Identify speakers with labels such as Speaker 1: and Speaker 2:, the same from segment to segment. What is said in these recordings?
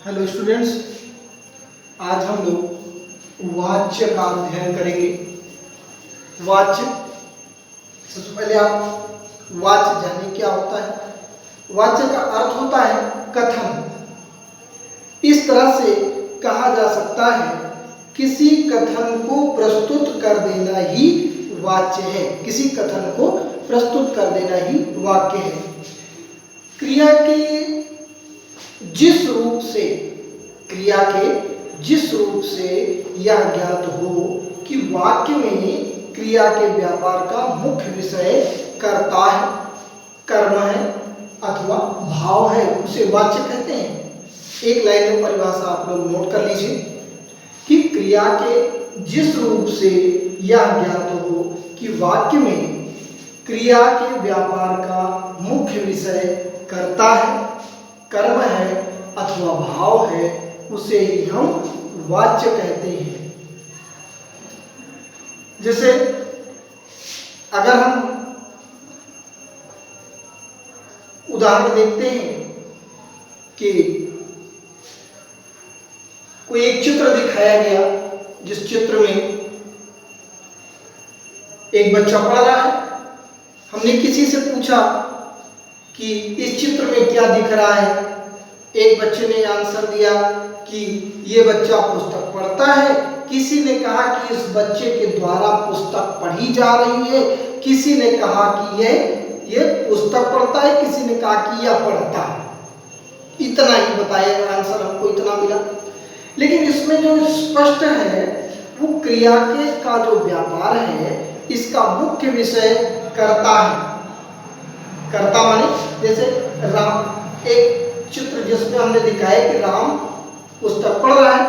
Speaker 1: Hello students, आज हम लोग वाच्य का अध्ययन करेंगे। वाच्य, सबसे पहले आप वाच्य जानिए क्या होता है। वाच्य का अर्थ होता है कथन। इस तरह से कहा जा सकता है किसी कथन को प्रस्तुत कर देना ही वाच्य है। किसी कथन को प्रस्तुत कर देना ही वाक्य है। क्रिया के जिस रूप से यह ज्ञात हो कि वाक्य में क्रिया के व्यापार का मुख्य विषय कर्ता है, कर्म है अथवा भाव है, उसे वाच्य कहते हैं। एक लाइन में परिभाषा आप लोग नोट कर लीजिए कि क्रिया के जिस रूप से यह ज्ञात हो कि वाक्य में क्रिया के व्यापार का मुख्य विषय कर्ता है, कर्म है अथवा भाव है, उसे ही हम वाच्य कहते हैं। जैसे अगर हम उदाहरण देखते हैं कि कोई एक चित्र दिखाया गया, जिस चित्र में एक बच्चा पढ़ रहा है। हमने किसी से पूछा कि इस चित्र में क्या दिख रहा है। एक बच्चे ने आंसर दिया कि ये बच्चा पुस्तक पढ़ता है। किसी ने कहा कि इस बच्चे के द्वारा पुस्तक पढ़ी जा रही है। किसी ने कहा कि ये पुस्तक पढ़ता है। किसी ने कहा कि यह पढ़ता है। इतना ही बताया, आंसर हमको इतना मिला। लेकिन इसमें जो स्पष्ट है वो क्रिया के का जो व्यापार है, इसका मुख्य विषय कर्ता है। कर्ता माने जैसे राम, एक चित्र जिसमें हमने दिखाया कि राम पुस्तक पढ़ रहा है,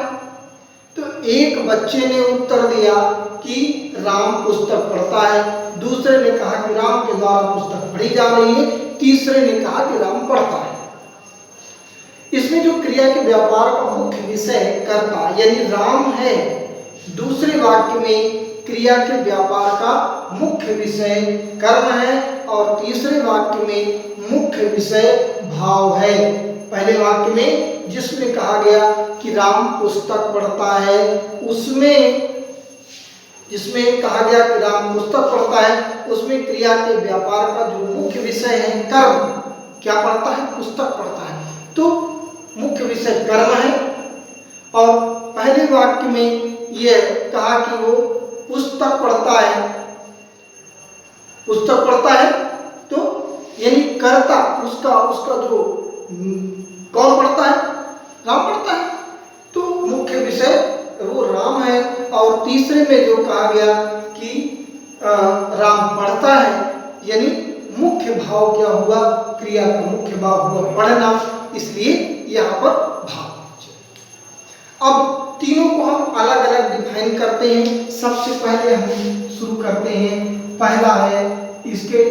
Speaker 1: तो एक बच्चे ने उत्तर दिया कि राम पुस्तक पढ़ता है। दूसरे ने कहा कि राम के द्वारा पुस्तक पढ़ी जा रही है। तीसरे ने कहा कि राम पढ़ता है। इसमें जो क्रिया के व्यापार का मुख्य विषय कर्ता यानी राम है। दूसरे वाक्य में क्रिया के व्यापार का मुख्य विषय कर्म है और तीसरे वाक्य में मुख्य विषय भाव है। पहले वाक्य में जिसमें कहा गया कि राम पुस्तक पढ़ता है, उसमें जिसमें कहा गया कि राम पुस्तक पढ़ता है, उसमें क्रिया के व्यापार का जो मुख्य विषय है कर्म, क्या पढ़ता है? पुस्तक पढ़ता है, तो मुख्य विषय कर्म है। और पहले वाक्य में यह कहा कि वो पुस्तक पढ़ता है, पुस्तक पढ़ता है, तो यानी कर्ता उसका जो कौन पढ़ता है? राम पढ़ता है, तो मुख्य विषय वो राम है। और तीसरे में जो कहा गया कि राम पढ़ता है, यानी मुख्य भाव क्या हुआ? क्रिया का मुख्य भाव हुआ पढ़ना, इसलिए यहाँ पर भाव। अब तीनों को हम अलग अलग डिफाइन करते हैं। सबसे पहले हम शुरू करते हैं, पहला है इसके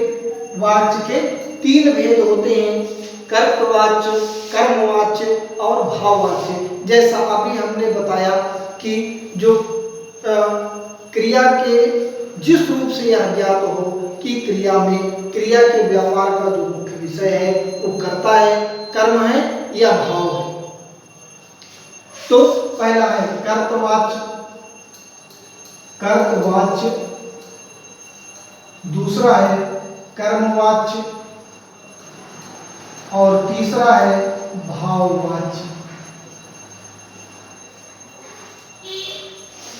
Speaker 1: वाच्य के तीन भेद होते हैं, कर्तवाच्य, कर्मवाच्य और भाववाच्य। जैसा अभी हमने बताया कि जो क्रिया के जिस रूप से यह ज्ञात हो कि क्रिया में क्रिया के व्यापार का जो मुख्य विषय है वो कर्ता है, कर्म है या भाव है। तो पहला है कर्तवाच्य, कर्तवाच्य। दूसरा है कर्मवाच्य और तीसरा है भाववाच्य।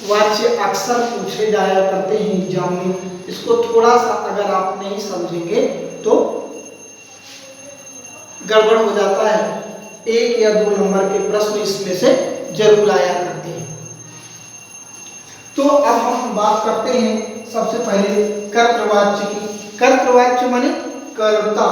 Speaker 1: वाच्य अक्सर पूछे जाया करते हैं एग्जाम में। इसको थोड़ा सा अगर आप नहीं समझेंगे तो गड़बड़ हो जाता है। 1 या 2 नंबर के प्रश्न इसमें से जरूर आया करते हैं। तो अब हम बात करते हैं सबसे पहले कर्तवाच्य की। कर्तवाच्य माने कर्ता।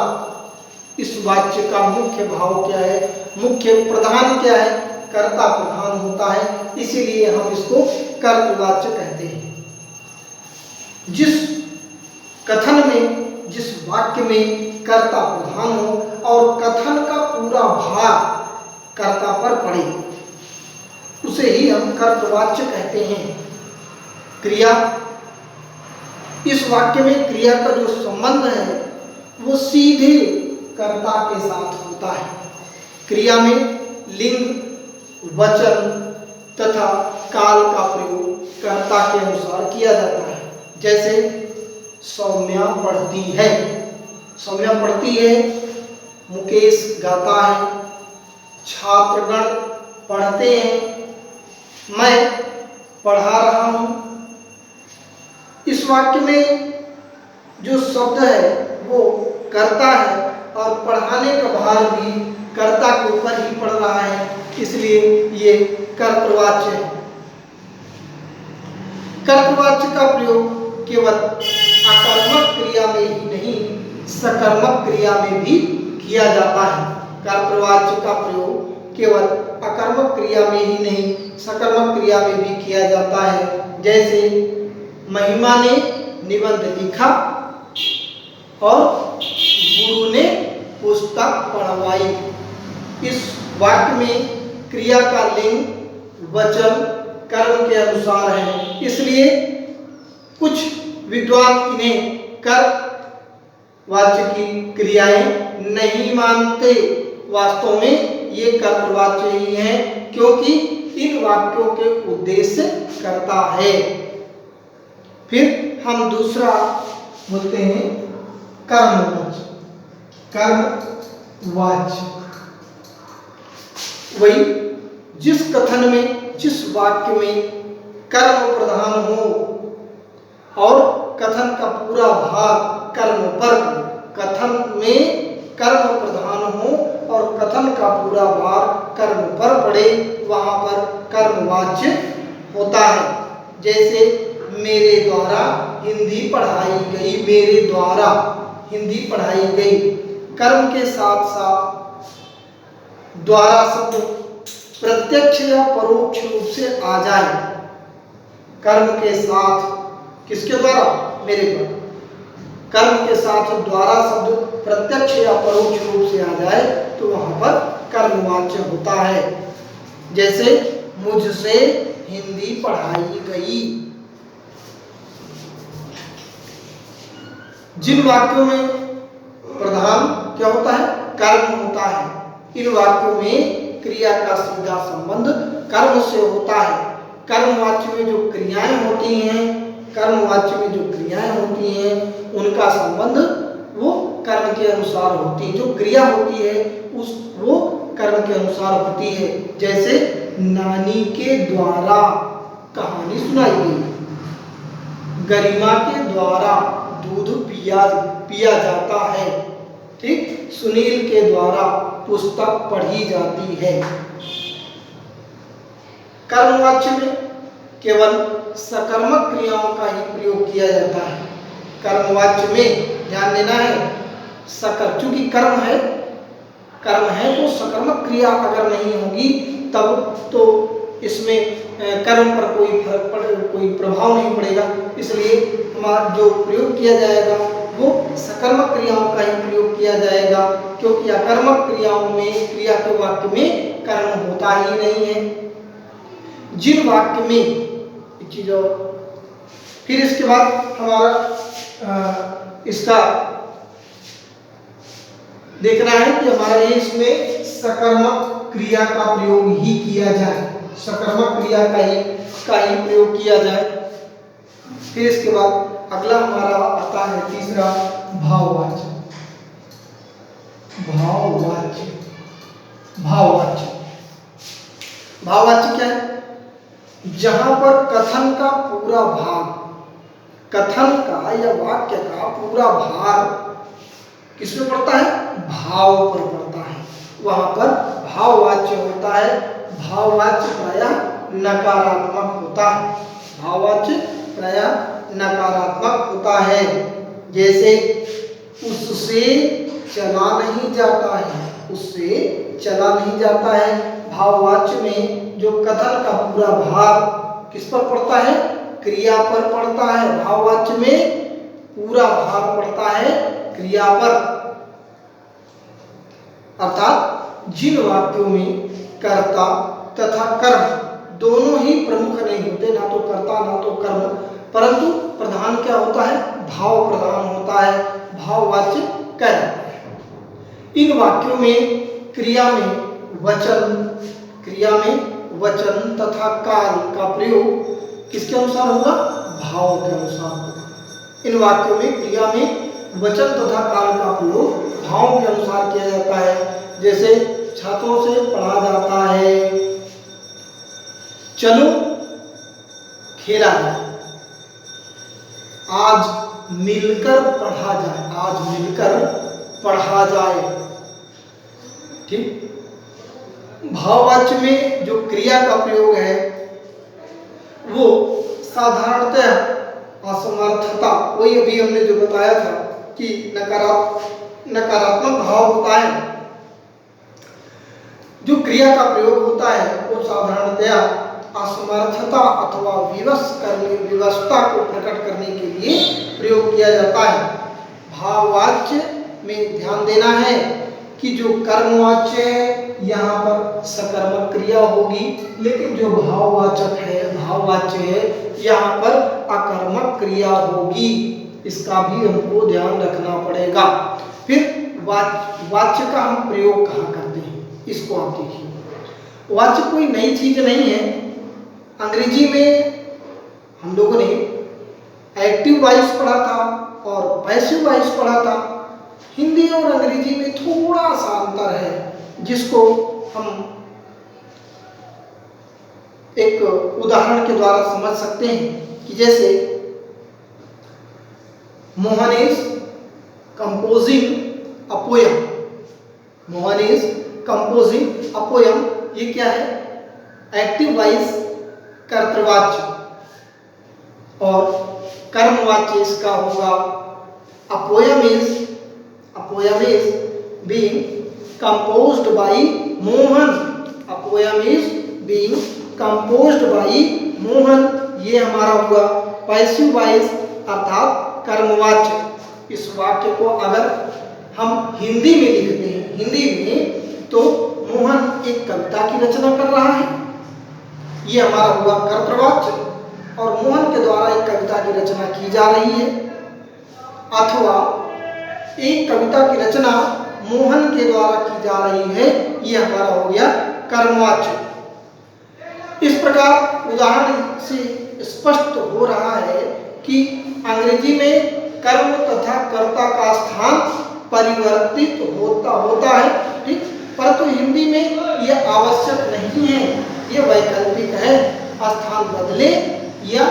Speaker 1: इस वाच्य का मुख्य भाव क्या है? मुख्य प्रधान क्या है? कर्ता प्रधान होता है, इसीलिए हम इसको कर्तवाच्य कहते हैं। जिस कथन में, जिस वाक्य में कर्ता प्रधान हो और कथन का पूरा भार कर्ता पर पड़े, उसे ही हम कर्तवाच्य कहते हैं। क्रिया, इस वाक्य में क्रिया का जो संबंध है वो सीधे कर्ता के साथ होता है। क्रिया में लिंग वचन तथा काल का प्रयोग कर्ता के अनुसार किया जाता है। जैसे सौम्या पढ़ती है, सौम्या पढ़ती है, मुकेश गाता है, छात्रगण पढ़ते हैं, मैं पढ़ा रहा हूं। इस वाक्य में जो शब्द है वो कर्ता है और पढ़ाने का भार भी कर्ता के ऊपर ही पड़ रहा है, इसलिए ये कर्तृवाच्य है। कर्तृवाच्य का प्रयोग केवल अकर्मक क्रिया में ही नहीं, सकर्मक क्रिया में भी किया जाता है। कर्तृवाच्य का प्रयोग केवल अकर्मक क्रिया में ही नहीं, सकर्मक क्रिया में भी किया जाता है। जैसे महिमा ने निबंध लिखा और गुरु ने पुस्तक पढ़वाई। इस वाक्य में क्रिया का लिंग वचन कर्म के अनुसार है, इसलिए कुछ विद्वान इन्हें कर्तवाच्य की क्रियाएं नहीं मानते। वास्तव में ये कर्तवाच्य ही है, क्योंकि इन वाक्यों के उद्देश्य कर्ता है। फिर हम दूसरा बोलते हैं कर्मवाच्य। कर्मवाच्य वही जिस कथन में, जिस वाक्य में कर्म प्रधान हो और कथन का पूरा भाग कर्म पर, कथन में कर्म प्रधान हो और कथन का पूरा भार कर्म पर पड़े, वहां पर कर्मवाच्य होता है। जैसे मेरे द्वारा हिंदी पढ़ाई गई, मेरे द्वारा हिंदी पढ़ाई गई। कर्म के साथ साथ द्वारा शब्द प्रत्यक्ष या परोक्ष रूप से आ जाए, कर्म के साथ, किसके द्वारा? मेरे द्वारा। कर्म के साथ द्वारा शब्द प्रत्यक्ष या परोक्ष रूप से आ जाए तो वहां पर कर्मवाच्य होता है। जैसे मुझसे हिंदी पढ़ाई गई। जिन वाक्यों में प्रधान क्या होता है? कर्म होता है। इन वाक्यों में क्रिया का सीधा संबंध कर्म से होता है। कर्मवाच्य में जो क्रियाएं होती हैं, कर्मवाच्य में जो क्रियाएं होती हैं, उनका संबंध वो कर्म के अनुसार होती है। जो क्रिया होती है वो कर्म के अनुसार होती है। जैसे नानी के द्वारा कहानी सुनाई गई, गरिमा के द्वारा दूध पिया जाता है, ठीक, सुनील के द्वारा पुस्तक पढ़ी जाती है। कर्मवाच्य में केवल सकर्मक क्रियाओं का ही प्रयोग किया जाता है। कर्मवाच्य में ध्यान देना है, चूंकि कर्म है तो सकर्मक क्रिया अगर नहीं होगी तब तो इसमें कर्म पर कोई प्रभाव नहीं पड़ेगा। इसलिए हमारा जो प्रयोग किया जाएगा वो सकर्मक क्रियाओं का ही प्रयोग किया जाएगा, क्योंकि अकर्मक क्रियाओं में, क्रिया के वाक्य में कर्म होता ही नहीं है। जिन वाक्य में चीज, फिर इसके बाद हमारा इसका देखना है कि हमारा ये इसमें सकर्मक क्रिया का प्रयोग ही किया जाए, सकर्मक क्रिया का ही प्रयोग किया जाए। फिर इसके बाद अगला हमारा आता है तीसरा भाववाच्य। भाववाच्य भाववाच्य क्या है? जहां पर कथन का पूरा भाग, कथन का या वाक्य का पूरा भार किसमें पड़ता है? भाव पर पड़ता है, वहां पर भाववाच्य होता है। भाववाच्य प्रायः नकारात्मक होता है। भाववाच्य प्रायः नकारात्मक होता है। जैसे उससे चला नहीं जाता है, उससे चला नहीं जाता है। भाववाच्य में जो कथन का पूरा भार किस पर पड़ता है? क्रिया पर पड़ता है। भाववाच्य में पूरा भार पड़ता है क्रिया पर। अर्थात जिन वाक्यों में कर्ता तथा कर्म दोनों ही प्रमुख नहीं होते, ना तो कर्ता ना तो कर्म, परंतु प्रधान क्या होता है? भाव प्रधान होता है, भाववाच्य कहलाता है। इन वाक्यों में क्रिया में वचन, क्रिया में वचन तथा काल का प्रयोग किसके अनुसार होगा? भाव के अनुसार होगा। इन वाक्यों में क्रिया में वचन तथा काल का प्रयोग भाव के अनुसार किया जाता है। जैसे छात्रों से पढ़ा जाता है, चलो खेला जाए, आज मिलकर पढ़ा जाए, आज मिलकर पढ़ा जाए। ठीक। भाववाच्य में जो क्रिया का प्रयोग है वो साधारणतः असमर्थता, वही अभी हमने जो बताया था कि नकारात्मक भाव होता है। जो क्रिया का प्रयोग होता है वो साधारणतया असमर्थता अथवा विवशता को प्रकट करने के लिए प्रयोग किया जाता है। भाववाच्य में ध्यान देना है कि जो कर्मवाच्य है यहाँ पर सकर्मक क्रिया होगी, लेकिन जो भाववाचक है, भाववाच्य है, यहाँ पर अकर्मक क्रिया होगी। इसका भी हमको ध्यान रखना पड़ेगा। फिर वाच्य का हम प्रयोग कहाँ करते हैं, इसको आप देखिए। वाच्य कोई नई चीज नहीं है। अंग्रेजी में हम लोगों ने एक्टिव वॉइस पढ़ा था और पैसिव वॉइस पढ़ा था। हिंदी और अंग्रेजी में थोड़ा सा अंतर है, जिसको हम एक उदाहरण के द्वारा समझ सकते हैं कि जैसे Mohan is composing a poem. Mohan is composing a poem, ये क्या है? एक्टिव वॉइस कर्तृवाच्य, और कर्मवाच्य इसका होगा a poem is being composed by Mohan. A poem is being composed by Mohan, ये हमारा हुआ पैसिव वॉइस अर्थात कर्मवाच्य। इस वाक्य को अगर हम हिंदी में लिखते हैं, हिंदी में, तो मोहन एक कविता की रचना कर रहा है, ये हमारा हुआ कर्तृवाच्य, और मोहन के द्वारा एक कविता की रचना की जा रही है, अथवा एक कविता की रचना मोहन के द्वारा की जा रही है, ये हमारा हो गया कर्मवाच्य। इस प्रकार उदाहरण से स्पष्ट हो रहा है कि अंग्रेजी में कर्म तथा कर्ता का स्थान परिवर्तित होता है, ठीक, परंतु हिंदी में यह आवश्यक नहीं है, यह वैकल्पिक है। स्थान बदले या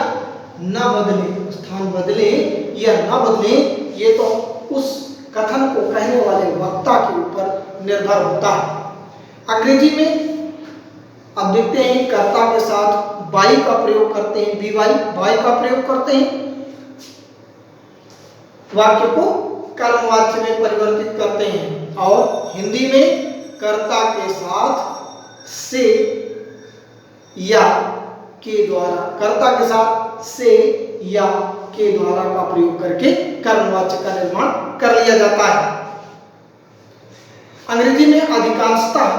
Speaker 1: न बदले, स्थान बदले या न बदले, ये तो उस कथन को कहने वाले वक्ता के ऊपर निर्भर होता है। अंग्रेजी में अब देखते हैं कर्ता के साथ बाई का प्रयोग करते हैं, बी बाई का प्रयोग करते हैं, वाक्य को कर्मवाच्य में परिवर्तित करते हैं। और हिंदी में कर्ता के साथ से या के द्वारा, कर्ता के साथ से या के द्वारा का प्रयोग करके कर्मवाच्य का निर्माण कर लिया जाता है। अंग्रेजी में अधिकांशतः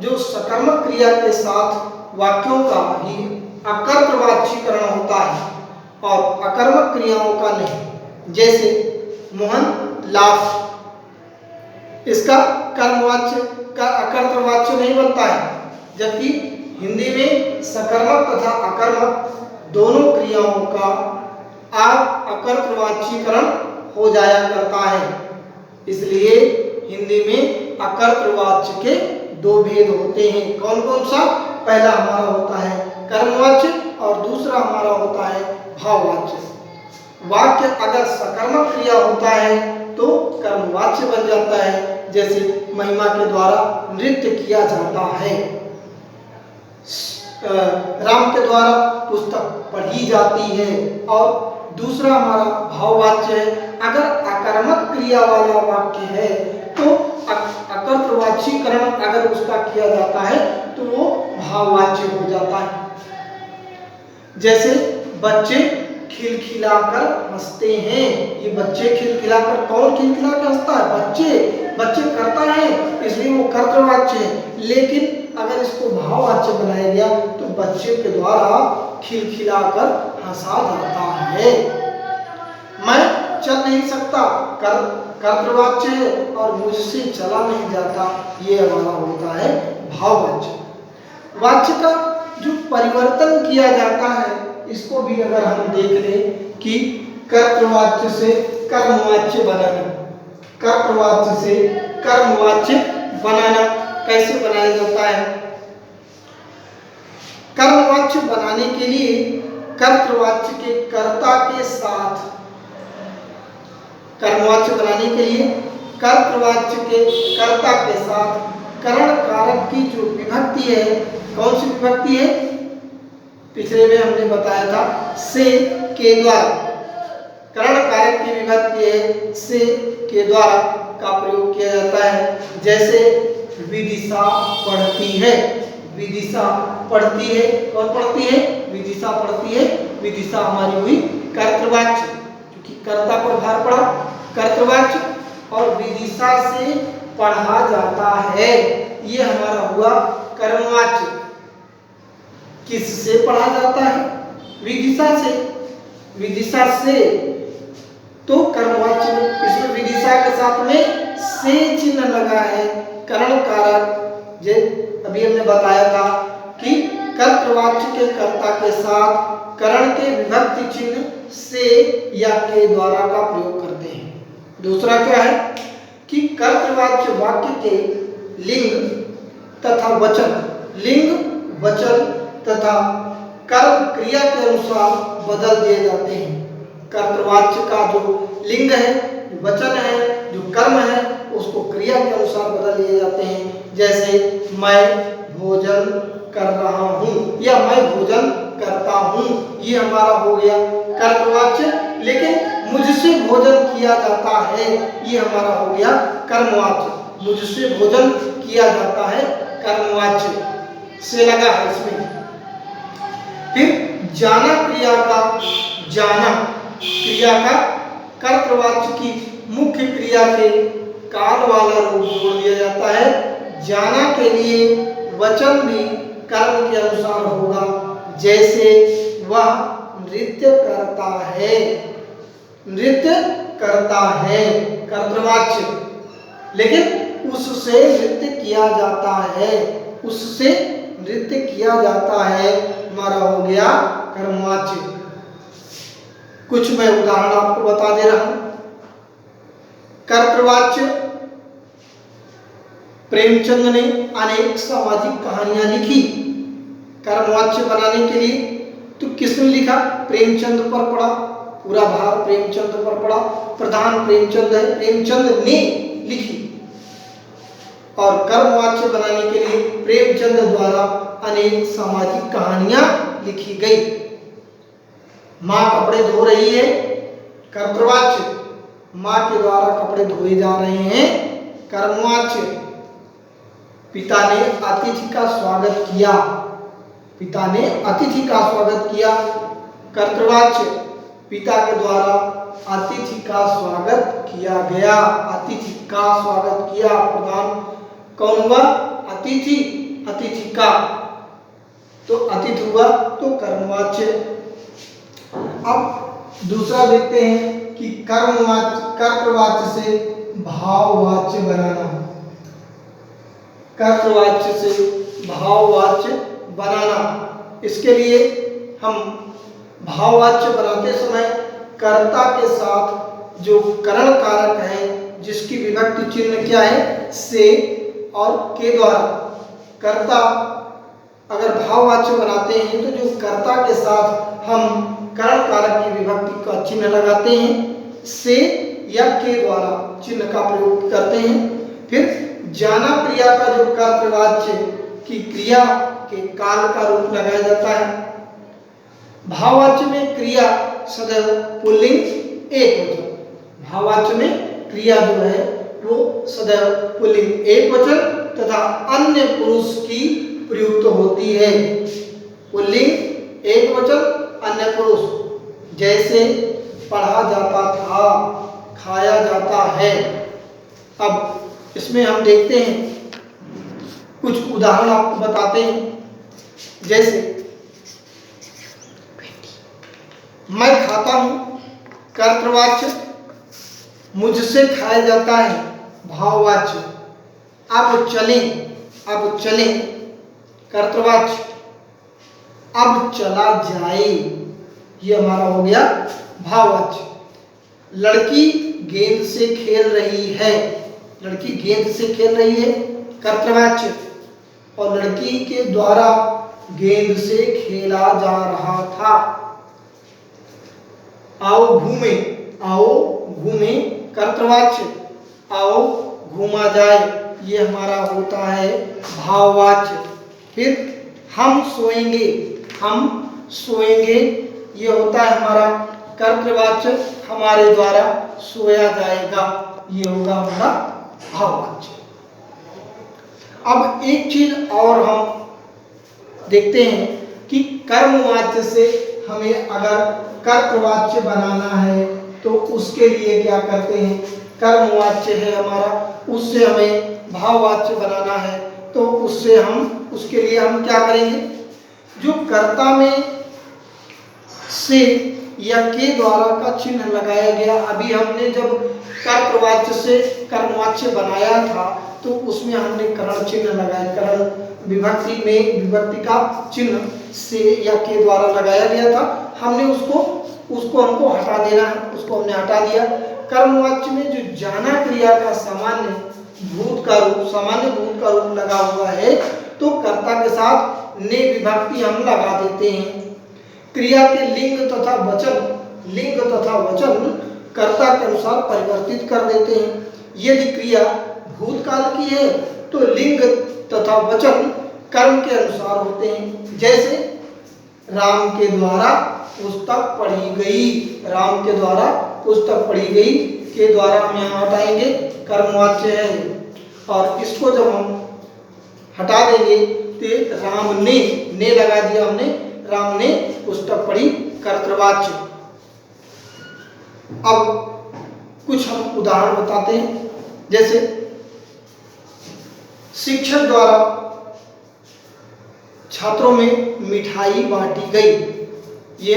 Speaker 1: जो सकर्मक क्रिया के साथ वाक्यों का ही अकर्तवाच्यीकरण होता है और अकर्मक क्रियाओं का नहीं। जैसे मोहन लाफ, इसका कर्मवाच्य का अकर्तवाच्य नहीं बनता है, जबकि हिंदी में सकर्मक तथा अकर्मक दोनों क्रियाओं का अकर्तवाच्यीकरण हो जाया करता है। इसलिए हिंदी में अकर्तवाच्य के दो भेद होते हैं। कौन कौन सा? पहला हमारा होता है कर्मवाच्य और दूसरा हमारा होता है भाववाच्य। वाक्य अगर सकर्मक क्रिया होता है तो कर्मवाच्य बन जाता है, जैसे महिमा के द्वारा नृत्य किया जाता है, राम के द्वारा पुस्तक पढ़ी जाती है। और दूसरा हमारा भाववाच्य है, अगर अकर्मक क्रिया वाला वाक्य है तो अकर्तवाच्यीकरण अगर उसका किया जाता है तो वो भाववाच्य हो जाता है। जैसे बच्चे खिलखिलाकर हंसते हैं, ये बच्चे खिलखिलाकर, कौन खिलखिलाकर हंसता है? बच्चे करता है, इसलिए वो कर्तवाच्य है। लेकिन अगर इसको भाववाच्य बनाया गया तो बच्चे के द्वारा खिलखिलाकर हंसा जाता है। मैं चल नहीं सकता, कर्तवाच्य है, और मुझसे चला नहीं जाता, ये हमारा होता है भाववाच्य। वाच्य का जो परिवर्तन किया जाता है, इसको भी अगर हम देख लें कि कर्तृवाच्य से कर्मवाच्य बनाना, कर्तृवाच्य से कर्मवाच्य बनाना कैसे बनाया जाता है। कर्मवाच्य बनाने के लिए कर्तृवाच्य के कर्ता के साथ, कर्मवाच्य बनाने के लिए कर्तृवाच्य के कर्ता के साथ करण कारक की जो विभक्ति है, कौन सी विभक्ति है, पिछले में हमने बताया था से के द्वारा, करण कारक की विभक्ति है से के द्वारा का प्रयोग किया जाता है। जैसे विदिशा पढ़ती है, विदिशा पढ़ती है, कौन पढ़ती है, विदिशा पढ़ती है। विदिशा हमारी हुई कर्तृवाच्य, क्योंकि कर्ता पर भार पड़ा, कर्तृवाच्य, और विदिशा से पढ़ा जाता है, ये हमारा हुआ कर्मवाच्य। किससे पढ़ा जाता है, विदिशा से, विदिशा से, तो कर्मवाच्य में इसमें विदिशा के साथ में से चिन्ह लगा है, करण कारक। जे अभी हमने बताया था कि कर्तृवाच्य के कर्ता के साथ करण के विभक्ति चिन्ह से या के द्वारा का प्रयोग करते हैं। दूसरा क्या है कि कर्तृवाच्य वाक्य के लिंग तथा वचन, लिंग वचन तथा कर्म क्रिया के अनुसार बदल दिए जाते हैं। कर्तृवाच्य का जो लिंग है, जो वचन है, जो कर्म है, उसको क्रिया के अनुसार बदल दिए जाते हैं। जैसे मैं भोजन कर रहा हूँ या मैं भोजन करता हूँ, ये हमारा हो गया कर्तृवाच्य। लेकिन मुझसे भोजन किया जाता है, ये हमारा हो गया कर्मवाच्य। मुझसे भोजन किया जाता है, कर्मवाच्य से लगा है इसमें। फिर जाना क्रिया का, जाना क्रिया का कर्तृवाच्य की मुख्य क्रिया के काल वाला रूप जोड़ दिया जाता है। जाना के लिए वचन भी कर्म के अनुसार होगा। जैसे वह नृत्य करता है, नृत्य करता है कर्तृवाच्य, लेकिन उससे नृत्य किया जाता है, उससे नृत्य किया जाता है, हमारा हो गया कर्मवाच्य। कुछ मैं उदाहरण आपको बता दे रहा हूं। कर्तृवाच्य प्रेमचंद ने अनेक सामाजिक कहानियां लिखी कर्मवाच्य बनाने के लिए। तो किसने लिखा, प्रेमचंद पर पड़ा, पूरा भार प्रेमचंद पर पड़ा, प्रधान प्रेमचंद है, प्रेमचंद ने लिखी। और कर्मवाच्य बनाने के लिए प्रेमचंद द्वारा अनेक सामाजिक कहानियां लिखी गई। माँ कपड़े धो रही है, कर्तृवाच्य, माँ के द्वारा कपड़े धोए जा रहे हैं, कर्मवाच्य। पिता ने अतिथि का स्वागत किया, पिता ने अतिथि का स्वागत किया, कर्तृवाच्य। पिता के द्वारा अतिथि का स्वागत किया गया, अतिथि का स्वागत किया, प्रधान कौन हुआ, अतिथि, अतिथि का, तो अतिथि हुआ, तो कर्मवाच्य। अब दूसरा देखते हैं कि कर्मवाच्य, कर्तृवाच्य से भाववाच्य बनाना, कर्तृवाच्य से भाववाच्य बनाना। इसके लिए हम भाववाच्य बनाते समय कर्ता के साथ जो करण कारक है, जिसकी विभक्ति चिन्ह क्या है, से और के द्वारा, कर्ता अगर भाववाच्य बनाते हैं तो जो कर्ता के साथ हम करण कारक की विभक्ति का चिन्ह लगाते हैं, से या के द्वारा चिन्ह का प्रयोग करते हैं। फिर जाना क्रिया का जो कर्तृवाच्य की क्रिया के काल का रूप लगाया जाता है। भाववाच्य में क्रिया सदैव पुल्लिंग एकवचन, भाववाच्य में क्रिया जो है वो सदैव पुल्लिंग एकवचन तथा अन्य पुरुष की प्रयुक्त होती है। पुल्लिंग एकवचन अन्य पुरुष, जैसे पढ़ा जाता था, खाया जाता है। अब इसमें हम देखते हैं, कुछ उदाहरण आपको बताते हैं। जैसे मैं खाता हूं, कर्तृवाच्य, मुझसे खाया जाता है, भाववाच्य। अब चलें, अब चलें, कर्तृवाच्य। अब चला जाए, ये हमारा हो गया भाववाच्य। लड़की गेंद से खेल रही है, लड़की गेंद से खेल रही है, कर्तृवाच्य। और लड़की के द्वारा गेंद से खेला जा रहा था। आओ घूमे, आओ घूमे, कर्तृवाच्य। आओ घूमा जाए, ये हमारा होता है भाववाच्य। फिर हम सोएंगे, हम सोएंगे, ये होता है हमारा कर्तृवाच्य। हमारे द्वारा सोया जाएगा, ये होगा हमारा भाववाच्य। अब एक चीज और हम देखते हैं कि कर्मवाच्य से हमें अगर कर्तृवाच्य बनाना है तो उसके लिए क्या करते हैं। कर्मवाच्य है हमारा, उससे हमें भाववाच्य बनाना है तो उसके लिए हम क्या करेंगे। जो कर्ता में से या के द्वारा का चिन्ह लगाया गया, अभी हमने जब कर्तृवाच्य से कर्मवाच्य बनाया था तो उसमें हमने करण चिन्ह लगाया। करण विभक्ति में विभक्ति का चिन्ह से या के द्वारा लगाया गया था, हमने उसको हमको हटा देना है, उसको हमने हटा दिया। कर्मवाच्य में जो जाना क्रिया का सामान्य भूत का रूप लगा हुआ है तो कर्ता के साथ ने विभक्ति हम लगा देते हैं। क्रिया के लिंग तथा वचन कर्ता के अनुसार परिवर्तित कर देते हैं। यदि क्रिया भूतकाल की है तो लिंग तथा वचन कर्म के अनुसार होते हैं। जैसे राम के द्वारा पुस्तक पढ़ी गई, राम के द्वारा पुस्तक पढ़ी गई के द्वारा हम यहाँ हटाएंगे, कर्मवाच्य है। और इसको जब हम हटा देंगे तो राम ने लगा दिया हमने, राम ने पुस्तक पढ़ी, कर्तृवाच्य। अब कुछ हम उदाहरण बताते हैं। जैसे शिक्षक द्वारा छात्रों में मिठाई बांटी गई, ये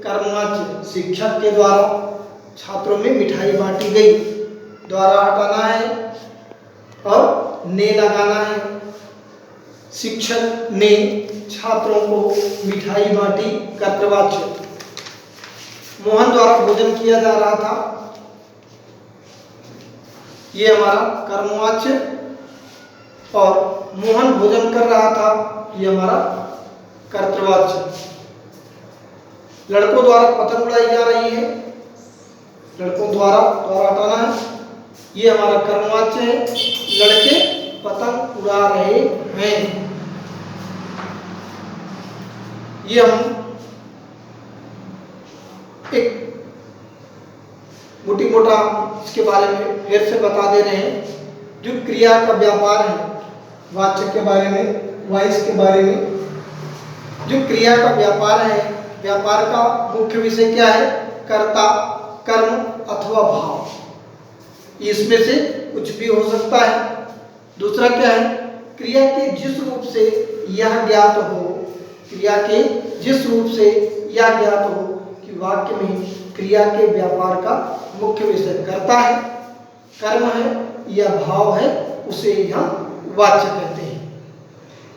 Speaker 1: कर्मवाच्य। शिक्षक के द्वारा छात्रों में मिठाई बांटी गई, द्वारा हटाना है और ने लगाना है। शिक्षक ने छात्रों को मिठाई बांटी, कर्तृवाच्य। मोहन द्वारा भोजन किया जा रहा था, ये हमारा कर्मवाच्य। और मोहन भोजन कर रहा था, ये हमारा कर्तृवाच्य। लड़कों द्वारा पतंग उड़ाई जा रही है, लड़कों द्वारा हटाना है, ये हमारा कर्मवाच्य है। लड़के पतंग उड़ा रहे हैं, ये हम एक मोटी मोटा इसके बारे में फिर से बता दे रहे हैं। जो क्रिया का व्यापार है, वाचक के बारे में, वाइस के बारे में, जो क्रिया का व्यापार है, व्यापार का मुख्य विषय क्या है। कर्ता, कर्म अथवा भाव, इसमें से कुछ भी हो सकता है। दूसरा क्या है, क्रिया के जिस रूप से यह ज्ञात हो, क्रिया के जिस रूप से यह ज्ञात हो कि वाक्य में क्रिया के व्यापार का मुख्य विषय कर्ता है, कर्म है या भाव है, उसे हम वाच्य कहते हैं।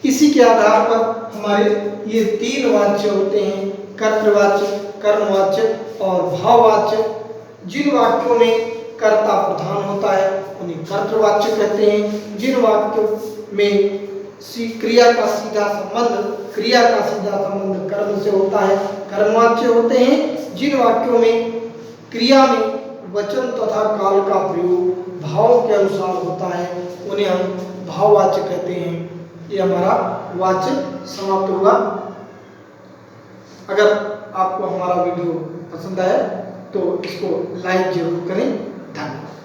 Speaker 1: इसी के आधार पर हमारे ये तीन वाच्य होते हैं, कर्तृवाच्य, कर्मवाच्य और भाववाच्य। जिन वाक्यों में कर्ता प्रधान होता है उन्हें कर्तृवाच्य कहते हैं। जिन वाक्यों में क्रिया का सीधा संबंध कर्म से होता है, कर्मवाच्य होते हैं। जिन वाक्यों में क्रिया में वचन तथा काल का प्रयोग भाव के अनुसार होता है उन्हें हम भाववाच्य कहते हैं। ये हमारा वाच्य समाप्त हुआ। अगर आपको हमारा वीडियो पसंद आया तो इसको लाइक जरूर करें। धन्यवाद।